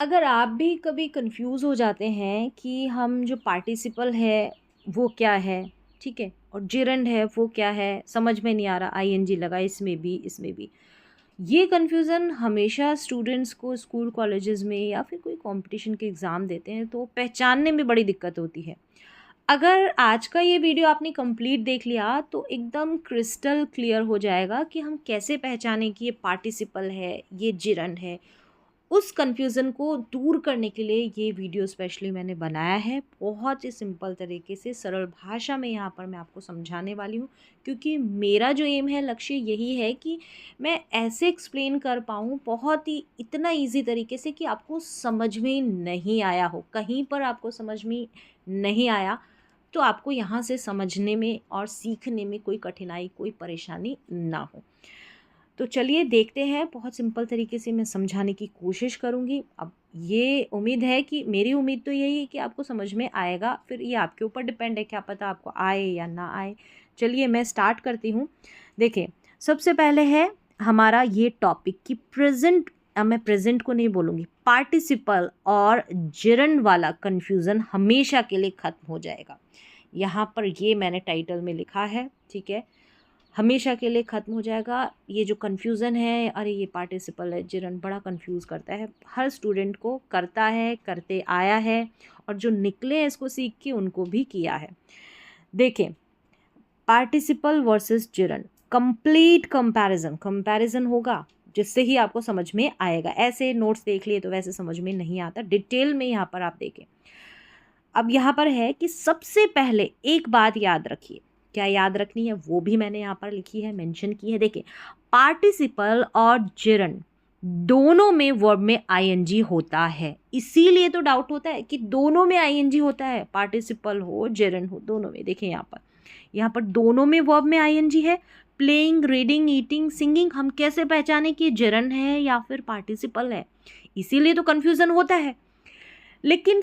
अगर आप भी कभी कंफ्यूज हो जाते हैं कि हम जो पार्टिसिपल है वो क्या है, ठीक है, और जिरंड है वो क्या है, समझ में नहीं आ रहा, आईएनजी लगा इसमें भी ये कन्फ्यूज़न हमेशा स्टूडेंट्स को स्कूल कॉलेजेस में या फिर कोई कंपटीशन के एग्ज़ाम देते हैं तो पहचानने में बड़ी दिक्कत होती है। अगर आज का ये वीडियो आपने कंप्लीट देख लिया तो एकदम क्रिस्टल क्लियर हो जाएगा कि हम कैसे पहचानें कि ये पार्टिसिपल है, ये जिरंड है। उस कन्फ्यूज़न को दूर करने के लिए ये वीडियो स्पेशली मैंने बनाया है। बहुत ही सिंपल तरीके से सरल भाषा में यहाँ पर मैं आपको समझाने वाली हूँ, क्योंकि मेरा जो एम है, लक्ष्य यही है कि मैं ऐसे एक्सप्लेन कर पाऊँ बहुत ही इतना ईज़ी तरीके से कि आपको समझ में नहीं आया हो, कहीं पर आपको समझ में नहीं आया तो आपको यहाँ से समझने में और सीखने में कोई कठिनाई, कोई परेशानी ना हो। तो चलिए देखते हैं, बहुत सिंपल तरीके से मैं समझाने की कोशिश करूँगी। अब ये उम्मीद है कि मेरी उम्मीद तो यही है कि आपको समझ में आएगा, फिर ये आपके ऊपर डिपेंड है, क्या पता आपको आए या ना आए। चलिए मैं स्टार्ट करती हूँ। देखिए, सबसे पहले है हमारा ये टॉपिक कि प्रेज़ेंट, मैं प्रेज़ेंट को नहीं बोलूँगी, पार्टिसिपल और जिरंड वाला कन्फ्यूज़न हमेशा के लिए ख़त्म हो जाएगा। यहाँ पर ये मैंने टाइटल में लिखा है, ठीक है? हमेशा के लिए ख़त्म हो जाएगा। ये जो कन्फ्यूज़न है, अरे ये पार्टिसिपल है, जिरंड, बड़ा कन्फ्यूज़ करता है, हर स्टूडेंट को करता है, करते आया है, और जो निकले हैं इसको सीख के उनको भी किया है। देखें, participle versus gerund, complete comparison होगा जिससे ही आपको समझ में आएगा। ऐसे नोट्स देख लिए तो वैसे समझ में नहीं आता, डिटेल में यहाँ पर आप देखें। अब यहाँ पर है कि सबसे पहले एक बात याद रखिए, क्या याद रखनी है वो भी मैंने यहाँ पर लिखी है, मेंशन की है। देखिए, पार्टिसिपल और जिरंड दोनों में वर्ब में आईएनजी होता है, इसीलिए तो डाउट होता है कि दोनों में आईएनजी होता है, पार्टिसिपल हो जिरंड हो, दोनों में। देखिए यहाँ पर दोनों में वर्ब में आईएनजी है। प्लेइंग, रीडिंग, ईटिंग, सिंगिंग, हम कैसे पहचाने कि जिरंड है या फिर पार्टिसिपल है? इसीलिए तो कन्फ्यूज़न होता है। लेकिन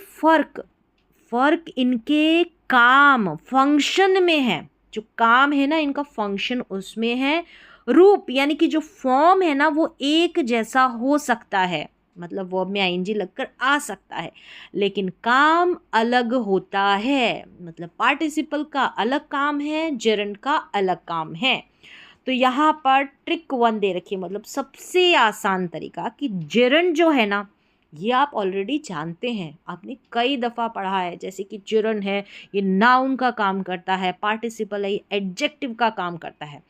फ़र्क इनके काम, फंक्शन में है। जो काम है ना इनका, फंक्शन उसमें है। रूप यानी कि जो फॉर्म है ना वो एक जैसा हो सकता है, मतलब वर्ब में आईएनजी लगकर आ सकता है, लेकिन काम अलग होता है। मतलब पार्टिसिपल का अलग काम है, जेरंड का अलग काम है। तो यहाँ पर ट्रिक 1 दे रखी है, मतलब सबसे आसान तरीका कि जेरंड जो है ना, ये आप ऑलरेडी जानते हैं, आपने कई दफ़ा पढ़ा है। जैसे कि जिरंड है, ये नाउन का काम करता है, पार्टिसिपल है, ये एडजेक्टिव का काम करता है।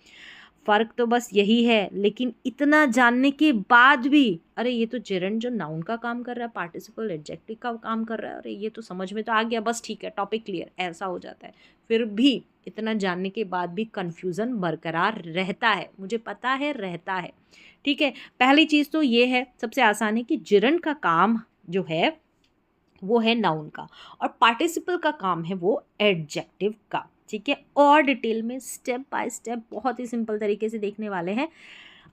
फ़र्क तो बस यही है, लेकिन इतना जानने के बाद भी, अरे ये तो जिरंड जो नाउन का काम कर रहा है, पार्टिसिपल एडजेक्टिव का काम कर रहा है, अरे ये तो समझ में तो आ गया, बस ठीक है, टॉपिक क्लियर, ऐसा हो जाता है। फिर भी इतना जानने के बाद भी कन्फ्यूज़न बरकरार रहता है, मुझे पता है रहता है, ठीक है। पहली चीज़ तो ये है, सबसे आसान है, कि जिरंड का काम जो है वो है नाउन का, और पार्टिसिपल का काम है वो एडजेक्टिव का, ठीक है। और डिटेल में स्टेप बाय स्टेप बहुत ही सिंपल तरीके से देखने वाले हैं।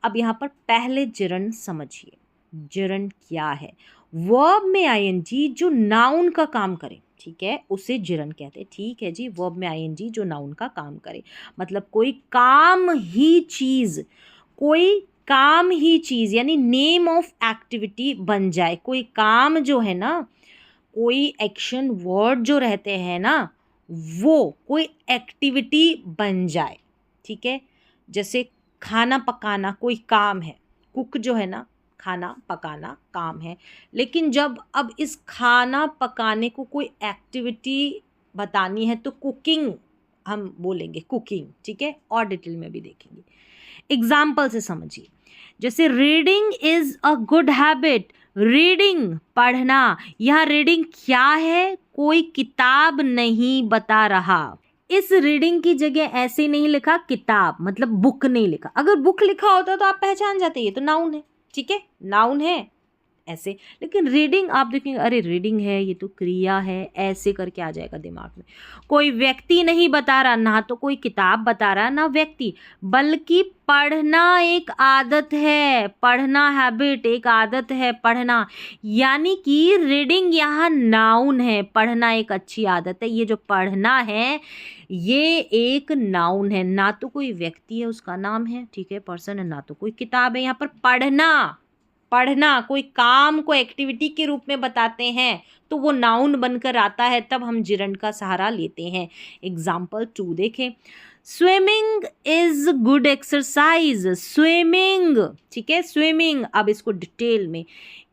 अब यहाँ पर पहले जिरंड समझिए। जिरंड क्या है? वर्ब में आईएनजी जो नाउन का काम करे, ठीक है, उसे जिरंड कहते हैं। ठीक है जी, वर्ब में आईएनजी जो नाउन का काम करे, मतलब कोई काम ही चीज़ यानी नेम ऑफ एक्टिविटी बन जाए। कोई काम जो है ना, कोई एक्शन वर्ड जो रहते हैं ना, वो कोई एक्टिविटी बन जाए, ठीक है। जैसे खाना पकाना कोई काम है, कुक जो है ना, खाना पकाना काम है, लेकिन जब अब इस खाना पकाने को कोई एक्टिविटी बतानी है तो कुकिंग हम बोलेंगे, कुकिंग, ठीक है। और डिटेल में भी देखेंगे, एग्जाम्पल से समझिए। जैसे reading is a good habit, reading पढ़ना, यह रीडिंग क्या है? कोई किताब नहीं बता रहा। इस रीडिंग की जगह ऐसे नहीं लिखा किताब, मतलब बुक नहीं लिखा। अगर बुक लिखा होता तो आप पहचान जाते, ये तो नाउन है, ठीक है, नाउन है ऐसे। लेकिन रीडिंग आप देखेंगे, अरे रीडिंग है, ये तो क्रिया है, ऐसे करके आ जाएगा दिमाग में। कोई व्यक्ति नहीं बता रहा, ना तो कोई किताब बता रहा ना व्यक्ति, बल्कि पढ़ना एक आदत है, पढ़ना हैबिट, एक आदत है पढ़ना। यानी कि रीडिंग यहाँ नाउन है, पढ़ना एक अच्छी आदत है। ये जो पढ़ना है ये एक नाउन है, ना तो कोई व्यक्ति है उसका नाम है, ठीक है, पर्सन है, ना तो कोई किताब है। यहाँ पर पढ़ना, पढ़ना, कोई काम को एक्टिविटी के रूप में बताते हैं तो वो नाउन बनकर आता है, तब हम जिरंड का सहारा लेते हैं। एग्जाम्पल 2 देखें, swimming is good exercise, swimming, ठीक है, स्विमिंग। अब इसको डिटेल में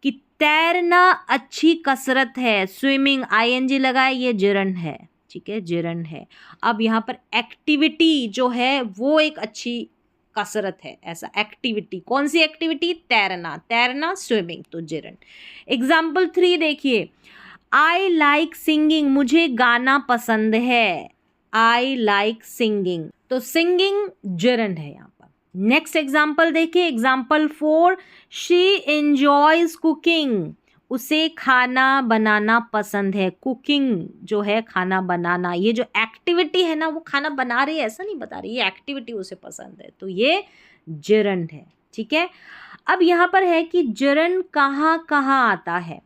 कि तैरना अच्छी कसरत है, स्विमिंग आईएनजी लगाए, ये जिरंड है, ठीक है, जिरंड है। अब यहाँ पर एक्टिविटी जो है वो एक अच्छी कसरत है, ऐसा एक्टिविटी, कौन सी एक्टिविटी, तैरना, तैरना स्विमिंग, तो जिरंड। एग्जाम्पल 3 देखिए, आई लाइक सिंगिंग, मुझे गाना पसंद है, आई लाइक सिंगिंग, तो सिंगिंग जिरंड है यहाँ पर। नेक्स्ट एग्जाम्पल देखिए, एग्जाम्पल 4, शी एंजॉयज कुकिंग, उसे खाना बनाना पसंद है, कुकिंग जो है खाना बनाना, ये जो एक्टिविटी है ना वो खाना बना रही है ऐसा नहीं बता रही, ये एक्टिविटी उसे पसंद है, तो ये जिरंड है, ठीक है। अब यहाँ पर है कि जिरंड कहाँ कहाँ आता है,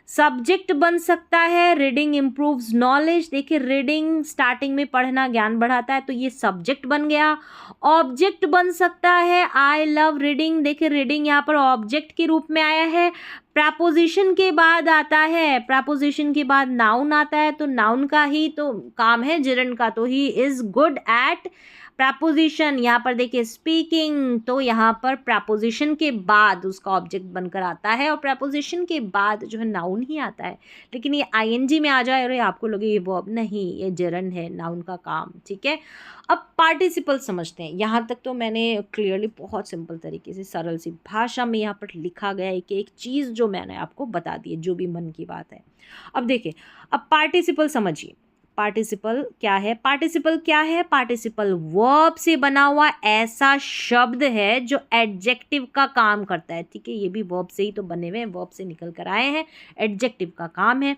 सब्जेक्ट बन सकता है, रीडिंग इम्प्रूव्स नॉलेज, देखिए रीडिंग स्टार्टिंग में पढ़ना ज्ञान बढ़ाता है तो ये सब्जेक्ट बन गया। ऑब्जेक्ट बन सकता है, आई लव रीडिंग, देखिए रीडिंग यहाँ पर ऑब्जेक्ट के रूप में आया है। प्रपोजिशन के बाद आता है, प्रपोजिशन के बाद नाउन आता है तो नाउन का ही तो काम है जिरंड का, तो he is good at preposition. यहाँ पर देखिए स्पीकिंग, तो यहाँ पर प्रपोजिशन के बाद उसका ऑब्जेक्ट बनकर आता है और प्रपोजिशन के बाद जो है नाउन ही आता है, लेकिन ये आईएनजी में आ जाए और आपको लगे ये वर्ब, नहीं, ये जिरंड है, नाउन का काम, ठीक है। अब पार्टिसिपल समझते हैं। यहाँ तक तो मैंने क्लियरली बहुत सिंपल तरीके से सरल सी भाषा में यहाँ पर लिखा गया है कि एक चीज़ जो मैंने आपको बता दी है, जो भी मन की बात है। अब देखिए, अब पार्टिसिपल समझिए, पार्टिसिपल क्या है, पार्टिसिपल क्या है, पार्टिसिपल वर्ब से बना हुआ ऐसा शब्द है जो एडजेक्टिव का काम करता है, ठीक है, ये भी वर्ब से ही तो बने हुए हैं, वर्ब से निकल कर आए हैं, एडजेक्टिव का काम है,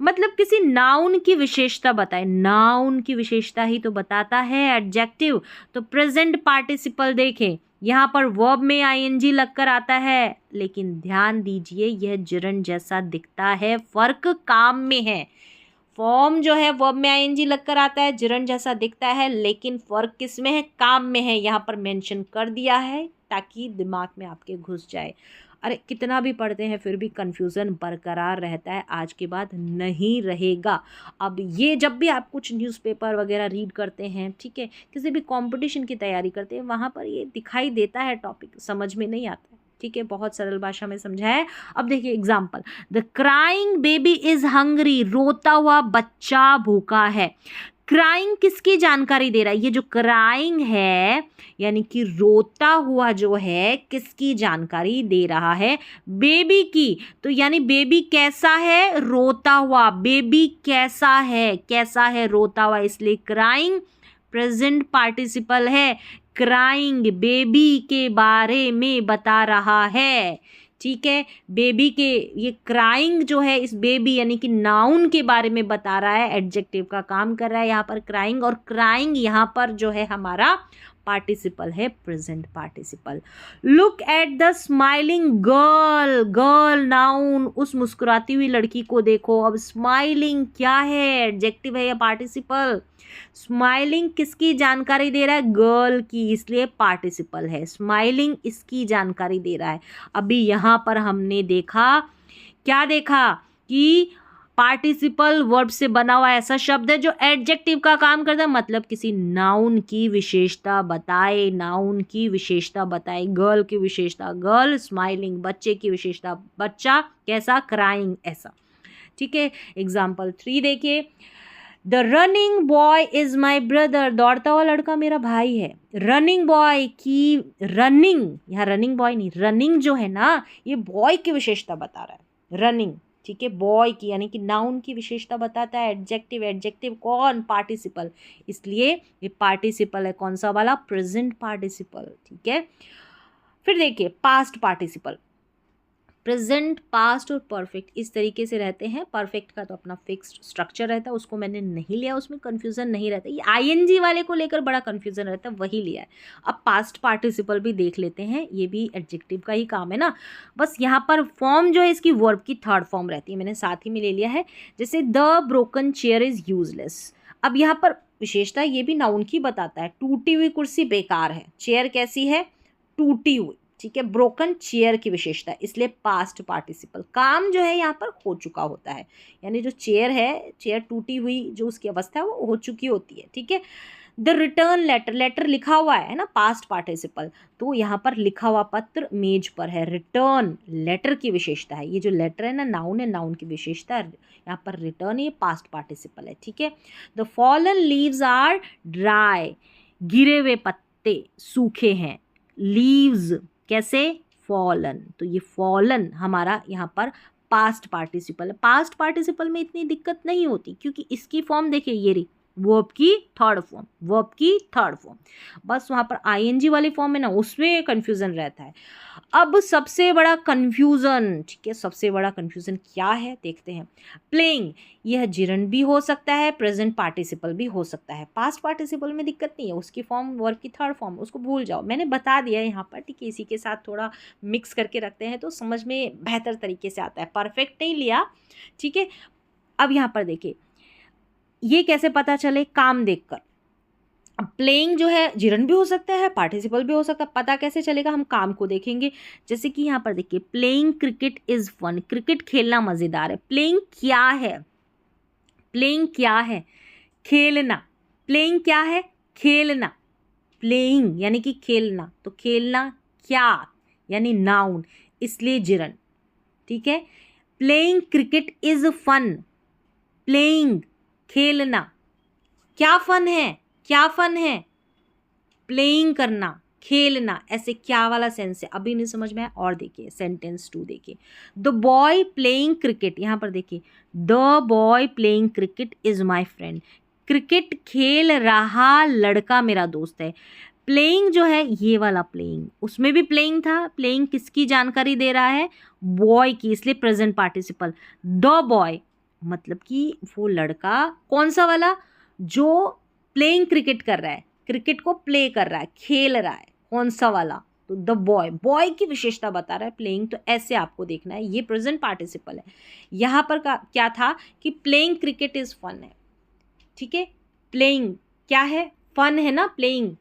मतलब किसी नाउन की विशेषता बताए, नाउन की विशेषता ही तो बताता है एडजेक्टिव। तो प्रेजेंट पार्टिसिपल देखें, यहाँ पर वर्ब में आईएनजी लगकर आता है, लेकिन ध्यान दीजिए यह जिरंड जैसा दिखता है, फर्क काम में है। फॉर्म जो है वर्ब में आईएनजी लगकर आता है, जिरंड जैसा दिखता है, लेकिन फर्क किस में है, काम में है, यहाँ पर मेंशन कर दिया है ताकि दिमाग में आपके घुस जाए। अरे कितना भी पढ़ते हैं फिर भी कन्फ्यूज़न बरकरार रहता है, आज के बाद नहीं रहेगा। अब ये जब भी आप कुछ न्यूज़पेपर वगैरह रीड करते हैं, ठीक है, किसी भी कंपटीशन की तैयारी करते हैं, वहाँ पर ये दिखाई देता है, टॉपिक समझ में नहीं आता है, ठीक है, बहुत सरल भाषा में समझा है। अब देखिए example, the crying baby is hungry, रोता हुआ बच्चा भूखा है। क्राइंग किसकी जानकारी दे रहा है, ये जो क्राइंग है यानी कि रोता हुआ जो है किसकी जानकारी दे रहा है, बेबी की। तो यानी बेबी कैसा है, रोता हुआ, बेबी कैसा है, कैसा है, रोता हुआ, इसलिए क्राइंग प्रेजेंट पार्टिसिपल है, क्राइंग बेबी के बारे में बता रहा है, ठीक है, बेबी के, ये क्राइंग जो है इस बेबी यानी कि नाउन के बारे में बता रहा है, एडजेक्टिव का काम कर रहा है यहाँ पर क्राइंग, और क्राइंग यहाँ पर जो है हमारा पार्टिसिपल है, present participle. Look at the smiling girl, girl noun, उस मुस्कुराती हुई लड़की को देखो। अब स्माइलिंग क्या है, एडजेक्टिव है या पार्टिसिपल, स्माइलिंग किसकी जानकारी दे रहा है, गर्ल की, इसलिए पार्टिसिपल है, स्माइलिंग इसकी जानकारी दे रहा है। अभी यहाँ पर हमने देखा, क्या देखा कि पार्टिसिपल वर्ब से बना हुआ ऐसा शब्द है जो एडजेक्टिव का काम करता है, मतलब किसी नाउन की विशेषता बताए, नाउन की विशेषता बताए, गर्ल की विशेषता गर्ल, स्माइलिंग बच्चे की विशेषता बच्चा, कैसा, क्राइंग ऐसा, ठीक है। एग्जाम्पल 3 देखिए, the running boy is my brother, दौड़ता हुआ लड़का मेरा भाई है। रनिंग बॉय की, रनिंग, यहाँ रनिंग बॉय नहीं, रनिंग जो है ना ये बॉय की विशेषता बता रहा है, रनिंग, ठीक है, बॉय की यानी कि नाउन की विशेषता बताता है, एडजेक्टिव, एडजेक्टिव कौन, पार्टिसिपल, इसलिए ये पार्टिसिपल है, कौन सा वाला, प्रेजेंट पार्टिसिपल, ठीक है। फिर देखिए पास्ट पार्टिसिपल, प्रेजेंट, पास्ट और परफेक्ट इस तरीके से रहते हैं। परफेक्ट का तो अपना फिक्स्ड स्ट्रक्चर रहता है, उसको मैंने नहीं लिया, उसमें कन्फ्यूज़न नहीं रहता, ये आईएनजी वाले को लेकर बड़ा कन्फ्यूज़न रहता है, वही लिया है। अब पास्ट पार्टिसिपल भी देख लेते हैं, ये भी एडजेक्टिव का ही काम है ना, बस यहाँ पर फॉर्म जो है इसकी वर्ब की थर्ड फॉर्म रहती है, मैंने साथ ही में ले लिया है, जैसे the broken chair is useless. अब यहाँ पर विशेषता ये भी नाउन की बताता है, टूटी हुई कुर्सी बेकार है, चेयर कैसी है, टूटी हुई, ठीक है, ब्रोकन चेयर की विशेषता, इसलिए पास्ट पार्टिसिपल। काम जो है यहाँ पर हो चुका होता है, यानी जो चेयर है, चेयर टूटी हुई जो उसकी अवस्था है वो हो चुकी होती है, ठीक है। द रिटर्न लेटर, लेटर लिखा हुआ है ना, पास्ट पार्टिसिपल, तो यहाँ पर लिखा हुआ पत्र मेज पर है। रिटर्न लेटर की विशेषता है, ये जो लेटर है ना नाउन है, नाउन की विशेषता है यहाँ पर रिटर्न, ये पास्ट पार्टिसिपल है, ठीक है। The fallen leaves are dry, गिरे हुए पत्ते सूखे हैं। लीव्स कैसे, फॉलन, तो ये फॉलन हमारा यहाँ पर पास्ट पार्टिसिपल है। पास्ट पार्टिसिपल में इतनी दिक्कत नहीं होती क्योंकि इसकी फॉर्म देखिए ये रही, वर्ब की थर्ड फॉर्म, वर्ब की थर्ड फॉर्म, बस वहाँ पर आईएनजी वाली फॉर्म है ना, उसमें कन्फ्यूज़न रहता है। अब सबसे बड़ा कन्फ्यूज़न, ठीक है, सबसे बड़ा कन्फ्यूज़न क्या है देखते हैं। प्लेइंग, यह जिरंड भी हो सकता है, प्रेजेंट पार्टिसिपल भी हो सकता है। पास्ट पार्टिसिपल में दिक्कत नहीं है, उसकी फॉर्म वर्ब की थर्ड फॉर्म, उसको भूल जाओ, मैंने बता दिया है यहाँ पर, ठीक है। इसी के साथ थोड़ा मिक्स करके रखते हैं तो समझ में बेहतर तरीके से आता है, परफेक्ट नहीं लिया, ठीक है। अब यहाँ पर देखिए ये कैसे पता चले, काम देखकर। अब प्लेइंग जो है जिरंड भी हो सकता है, पार्टिसिपल भी हो सकता है, पता कैसे चलेगा, हम काम को देखेंगे। जैसे कि यहाँ पर देखिए, playing cricket is fun, cricket खेलना मज़ेदार है। प्लेइंग क्या है, प्लेइंग क्या है, खेलना। प्लेइंग क्या है, खेलना। प्लेइंग यानी कि खेलना, तो खेलना क्या यानी नाउन, इसलिए जिरंड, ठीक है। Playing cricket is fun, playing खेलना, क्या फन है, क्या फन है, प्लेइंग करना, खेलना, ऐसे क्या वाला सेंस है, अभी नहीं समझ में आया, और देखिए सेंटेंस 2 देखिए। द बॉय प्लेइंग क्रिकेट, यहाँ पर देखिए, the boy playing cricket is my friend, cricket खेल रहा लड़का मेरा दोस्त है। प्लेइंग जो है ये वाला प्लेइंग, उसमें भी प्लेइंग था, प्लेइंग किसकी जानकारी दे रहा है, बॉय की, इसलिए प्रेजेंट पार्टिसिपल। द बॉय मतलब कि वो लड़का, कौन सा वाला, जो प्लेइंग क्रिकेट कर रहा है, क्रिकेट को प्ले कर रहा है, खेल रहा है, कौन सा वाला, तो द बॉय, बॉय की विशेषता बता रहा है प्लेइंग, तो ऐसे आपको देखना है, ये प्रेजेंट पार्टिसिपल है। यहाँ पर क्या था कि प्लेइंग क्रिकेट इज फन है, ठीक है। प्लेइंग क्या है, फन है ना प्लेइंग,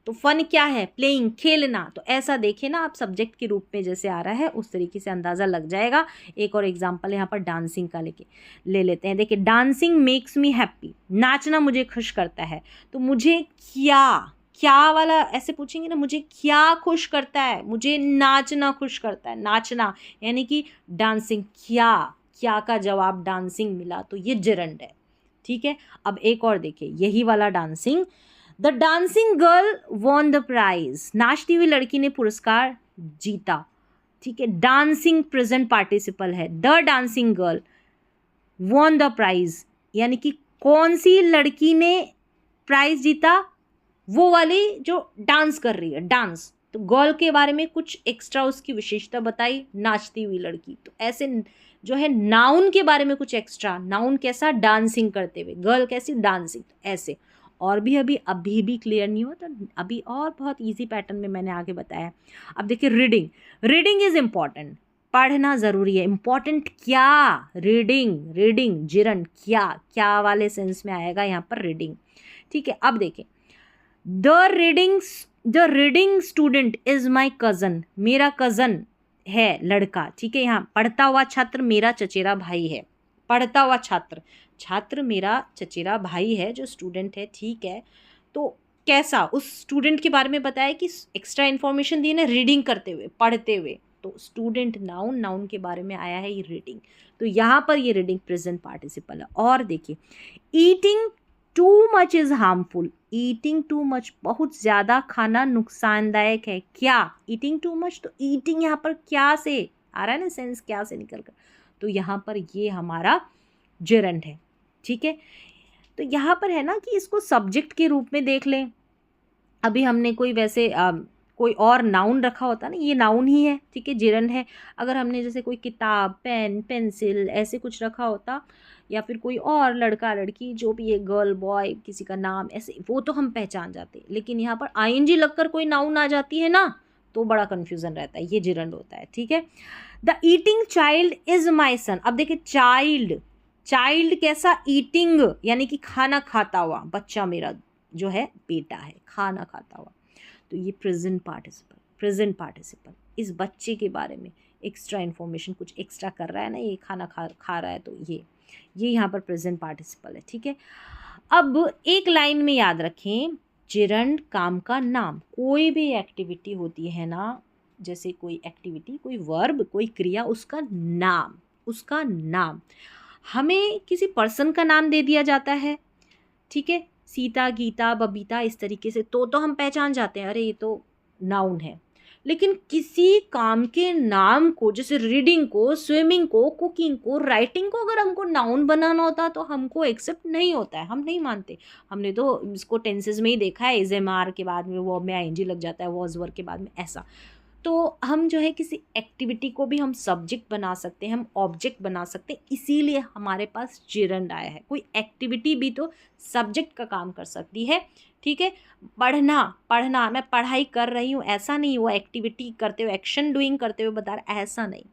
तो फन क्या है, प्लेइंग खेलना, तो ऐसा देखे ना आप, सब्जेक्ट के रूप में जैसे आ रहा है उस तरीके से अंदाज़ा लग जाएगा। एक और एग्जांपल यहाँ पर डांसिंग का ले लेते हैं। देखिए, डांसिंग मेक्स मी हैप्पी, नाचना मुझे खुश करता है, तो मुझे क्या वाला ऐसे पूछेंगे ना, मुझे क्या खुश करता है, मुझे नाचना खुश करता है, नाचना यानी कि डांसिंग, क्या का जवाब डांसिंग मिला, तो ये जिरंड है, ठीक है। अब एक और देखिए, यही वाला dancing, the dancing girl won the prize, नाचती हुई लड़की ने पुरस्कार जीता, ठीक है। डांसिंग प्रेजेंट पार्टिसिपल है, the dancing girl won the prize, यानी कि कौन सी लड़की ने प्राइज जीता, वो वाली जो डांस कर रही है, डांस, तो गर्ल के बारे में कुछ एक्स्ट्रा उसकी विशेषता बताई, नाचती हुई लड़की, तो ऐसे जो है नाउन के बारे में कुछ एक्स्ट्रा, नाउन कैसा, डांसिंग करते हुए, गर्ल कैसी, डांसिंग, ऐसे। और भी अभी भी क्लियर नहीं हुआ तो अभी और बहुत इजी पैटर्न में मैंने आगे बताया। अब देखिए, रीडिंग इज इम्पॉर्टेंट, पढ़ना ज़रूरी है, इम्पॉर्टेंट क्या, रीडिंग जिरंड, क्या वाले सेंस में आएगा यहाँ पर रीडिंग, ठीक है। अब देखिए, the reading student is my cousin, मेरा कज़न है लड़का, ठीक है। यहाँ पढ़ता हुआ छात्र मेरा चचेरा भाई है, पढ़ता हुआ छात्र मेरा चचेरा भाई है, जो स्टूडेंट है, ठीक है। तो कैसा, उस स्टूडेंट के बारे में बताया कि एक्स्ट्रा इन्फॉर्मेशन दी ना, रीडिंग करते हुए, पढ़ते हुए, तो स्टूडेंट नाउन के बारे में आया है ये रीडिंग, तो यहाँ पर ये रीडिंग प्रेजेंट पार्टिसिपल है। और देखिए, eating too much is harmful, eating too much, बहुत ज़्यादा खाना नुकसानदायक है, क्या, ईटिंग टू मच, तो ईटिंग यहाँ पर क्या से आ रहा है ना, सेंस क्या से निकल कर, तो यहाँ पर ये हमारा जिरंड है, ठीक है। तो यहाँ पर है ना कि इसको सब्जेक्ट के रूप में देख लें, अभी हमने कोई वैसे कोई और नाउन रखा होता ना, ये नाउन ही है, ठीक है, जिरंड है। अगर हमने जैसे कोई किताब, पेन, पेंसिल ऐसे कुछ रखा होता, या फिर कोई और लड़का लड़की जो भी है, गर्ल बॉय, किसी का नाम ऐसे, वो तो हम पहचान जाते, लेकिन यहाँ पर आईएनजी लगकर कोई नाउन आ जाती है ना, तो बड़ा कन्फ्यूज़न रहता है, ये जिरंड होता है, ठीक है। The eating child is my son, अब देखिए, चाइल्ड कैसा, ईटिंग यानी कि खाना खाता हुआ, बच्चा मेरा जो है बेटा है, खाना खाता हुआ, तो ये प्रेजेंट पार्टिसिपल, प्रेजेंट पार्टिसिपल, इस बच्चे के बारे में एक्स्ट्रा इन्फॉर्मेशन, कुछ एक्स्ट्रा कर रहा है ना, ये खाना खा रहा है, तो ये यहाँ पर प्रेजेंट पार्टिसिपल है, ठीक है। अब एक लाइन में याद रखें, जिरंड काम का नाम। कोई भी एक्टिविटी होती है ना, जैसे कोई एक्टिविटी, कोई वर्ब, कोई क्रिया, उसका नाम हमें किसी पर्सन का नाम दे दिया जाता है, ठीक है, सीता, गीता, बबीता, इस तरीके से तो हम पहचान जाते हैं, अरे ये तो नाउन है। लेकिन किसी काम के नाम को, जैसे रीडिंग को, स्विमिंग को, कुकिंग को, राइटिंग को, अगर हमको नाउन बनाना होता तो हमको एक्सेप्ट नहीं होता है, हम नहीं मानते। हमने तो इसको टेंसेस में ही देखा है, इज एम आर के बाद में वो में आईएनजी लग जाता है, वॉज वर के बाद में, ऐसा। तो हम जो है किसी एक्टिविटी को भी हम सब्जेक्ट बना सकते हैं, हम ऑब्जेक्ट बना सकते हैं, इसीलिए हमारे पास जिरंड आया है। कोई एक्टिविटी भी तो सब्जेक्ट का काम कर सकती है, ठीक है। पढ़ना, मैं पढ़ाई कर रही हूँ, ऐसा नहीं, वो एक्टिविटी करते हुए, एक्शन डूइंग करते हुए बता रहा, ऐसा नहीं।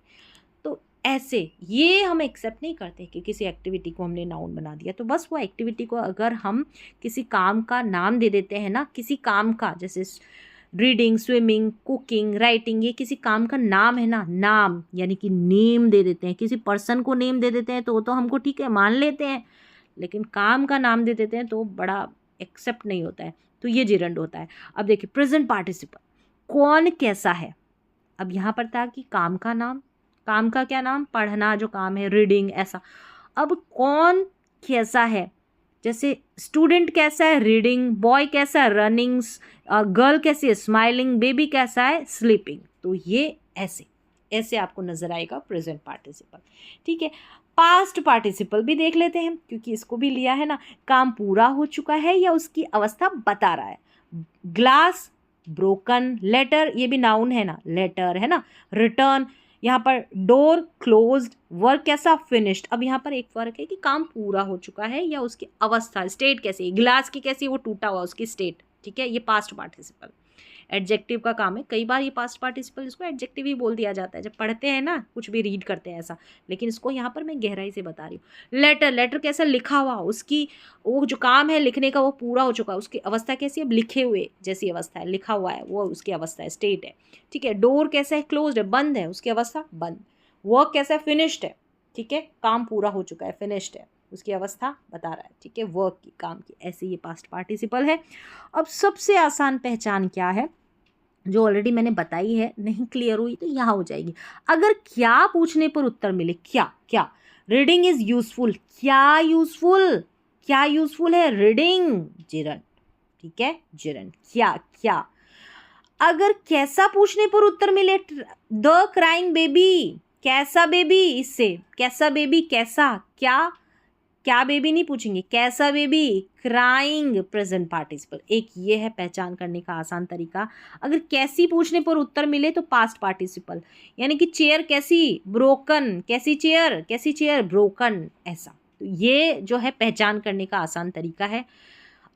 तो ऐसे ये हम एक्सेप्ट नहीं करते कि किसी एक्टिविटी को हमने नाउन बना दिया। तो बस वो एक्टिविटी को अगर हम किसी काम का नाम दे देते हैं ना, किसी काम का, जैसे रीडिंग, स्विमिंग, कुकिंग, राइटिंग, ये किसी काम का नाम है ना, नाम यानी कि नेम दे देते हैं, किसी पर्सन को नेम दे देते हैं तो हमको ठीक है मान लेते हैं, लेकिन काम का नाम दे देते हैं तो बड़ा एक्सेप्ट नहीं होता है, तो ये जिरंड होता है। अब देखिए प्रेजेंट पार्टिसिपल, कौन कैसा है। अब यहाँ पर था कि काम का नाम, काम का क्या नाम, पढ़ना जो काम है, रीडिंग, ऐसा। अब कौन कैसा है, जैसे स्टूडेंट कैसा है, रीडिंग, बॉय कैसा है, रनिंग, गर्ल कैसी है, स्माइलिंग, बेबी कैसा है, स्लीपिंग। तो ये ऐसे आपको नजर आएगा प्रेजेंट पार्टिसिपल, ठीक है। पास्ट पार्टिसिपल भी देख लेते हैं, क्योंकि इसको भी लिया है ना, काम पूरा हो चुका है या उसकी अवस्था बता रहा है। ग्लास, ब्रोकन, लेटर, ये भी नाउन है ना, लेटर है ना, रिटर्न, यहाँ पर डोर, क्लोज्ड, वर्क कैसा, फिनिश्ड। अब यहाँ पर एक फर्क है कि काम पूरा हो चुका है या उसकी अवस्था, स्टेट कैसी है, गिलास की कैसी, वो टूटा हुआ, उसकी स्टेट, ठीक है। ये पास्ट पार्टिसिपल एडजेक्टिव का काम है। कई बार ये पास्ट पार्टिसिपल इसको एडजेक्टिव ही बोल दिया जाता है जब पढ़ते हैं ना, कुछ भी रीड करते हैं ऐसा, लेकिन इसको यहाँ पर मैं गहराई से बता रही हूँ। लेटर कैसा, लिखा हुआ, उसकी वो जो काम है लिखने का वो पूरा हो चुका है, उसकी अवस्था कैसी है, अब लिखे हुए जैसी अवस्था है, लिखा हुआ है वो उसकी अवस्था है, स्टेट है, ठीक है। डोर कैसा है, क्लोज्ड है, बंद है, उसकी अवस्था बंद। वर्क कैसा है, फिनिश्ड है, ठीक है, काम पूरा हो चुका है, फिनिश्ड है, उसकी अवस्था बता रहा है, ठीक है, वर्क की, काम की। ऐसे ये पास्ट पार्टिसिपल है। अब सबसे आसान पहचान क्या है, जो ऑलरेडी मैंने बताई है, नहीं क्लियर हुई तो यहाँ हो जाएगी। अगर क्या पूछने पर उत्तर मिले, क्या रीडिंग इज यूजफुल, क्या यूजफुल है, रीडिंग, जिरंड, ठीक है, जिरंड, क्या। अगर कैसा पूछने पर उत्तर मिले, द क्राइंग बेबी, कैसा बेबी, इससे कैसा बेबी, कैसा, क्या बेबी नहीं पूछेंगे, कैसा बेबी, क्राइंग, प्रेजेंट पार्टिसिपल। एक ये है पहचान करने का आसान तरीका। अगर कैसी पूछने पर उत्तर मिले तो पास्ट पार्टिसिपल, यानी कि चेयर कैसी, ब्रोकन, कैसी चेयर, ब्रोकन, ऐसा। तो ये जो है पहचान करने का आसान तरीका है।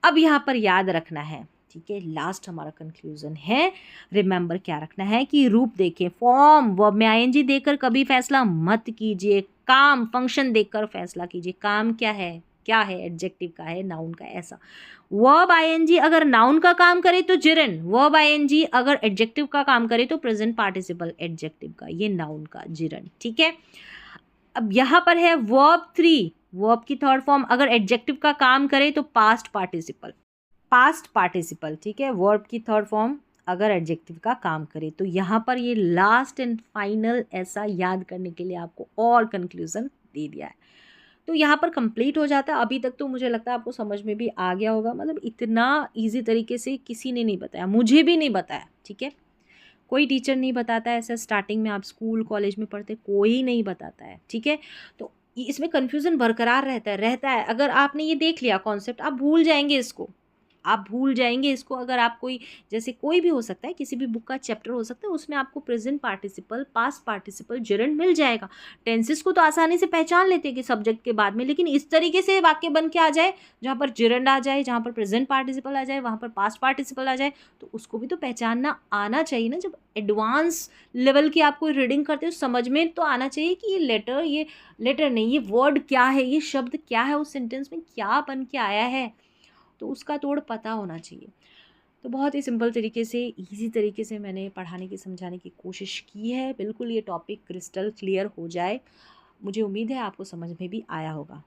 अब यहाँ पर याद रखना है, ठीक है, लास्ट हमारा कंक्लूजन है, रिमेंबर क्या रखना है कि रूप देखें, फॉर्म, वर्ब में आईएनजी देकर कभी फैसला मत कीजिए, काम, फंक्शन देखकर फैसला कीजिए। काम क्या है, एडजेक्टिव का है, नाउन का, ऐसा। वर्ब आईएनजी अगर नाउन का काम करे तो जिरंड, वर्ब आईएनजी अगर एडजेक्टिव का काम करे तो प्रेजेंट पार्टिसिपल एडजेक्टिव का, ये नाउन का, जिरंड, ठीक है। अब यहाँ पर है वर्ब 3, वर्ब की थर्ड फॉर्म अगर एडजेक्टिव का काम करे तो पास्ट पार्टिसिपल, ठीक है, वर्ब की थर्ड फॉर्म अगर एडजेक्टिव का काम करे। तो यहाँ पर ये लास्ट एंड फाइनल ऐसा याद करने के लिए आपको और कंक्लूजन दे दिया है। तो यहाँ पर कंप्लीट हो जाता है। अभी तक तो मुझे लगता है आपको समझ में भी आ गया होगा, मतलब इतना इजी तरीके से किसी ने नहीं बताया, मुझे भी नहीं बताया, ठीक है, कोई टीचर नहीं बताता है ऐसा। स्टार्टिंग में आप स्कूल कॉलेज में पढ़ते, कोई नहीं बताता है, ठीक है। तो इसमें कन्फ्यूज़न बरकरार रहता है। अगर आपने ये देख लिया कॉन्सेप्ट, आप भूल जाएंगे इसको। अगर आप कोई, जैसे कोई भी हो सकता है, किसी भी बुक का चैप्टर हो सकता है, उसमें आपको present participle, past participle, gerund मिल जाएगा। टेंसेस को तो आसानी से पहचान लेते हैं कि सब्जेक्ट के बाद में, लेकिन इस तरीके से वाक्य बन के आ जाए जहाँ पर जिरंड आ जाए, जहाँ पर प्रेजेंट पार्टिसिपल आ जाए, वहाँ पर पास्ट पार्टिसिपल आ जाए, तो उसको भी तो पहचानना आना चाहिए ना। जब एडवांस लेवल की आपको रीडिंग करते हो, समझ में तो आना चाहिए कि ये लेटर नहीं, ये वर्ड क्या है, ये शब्द क्या है, उस सेंटेंस में क्या बन के आया है, तो उसका तोड़ पता होना चाहिए। तो बहुत ही सिंपल तरीके से, ईज़ी तरीके से मैंने पढ़ाने की, समझाने की कोशिश की है। बिल्कुल ये टॉपिक क्रिस्टल क्लियर हो जाए। मुझे उम्मीद है आपको समझ में भी आया होगा।